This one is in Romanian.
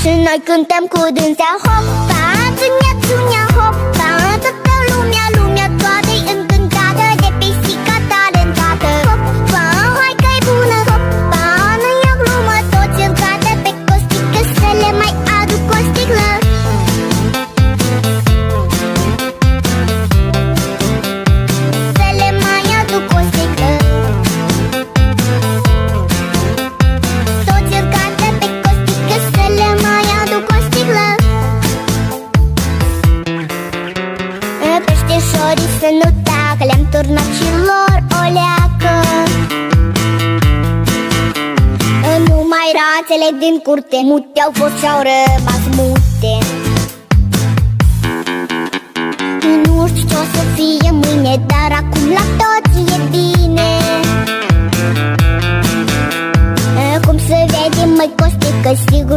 Și noi cântăm cu dânsea hopa, țunia, țunia, hopa. Toată lumea, lumea toată-i încântată de pisica talentată. Hopa, hai că-i bună, hopa. Nu e o glumă, toți îl cată pe Costică să le mai aduc o sticlă. Să le mai aduc o sticlă. Toți îl cată pe Costică să le mai aduc o sticlă. Peșteșorii să nu tacă, le-am turnat și lor o leacă. Numai rațele din curte mute au fost și-au rămas mute. Nu știu ce-o să fie mâine, dar acum la toți e bine. Cum să vedem, măi Costică, sigur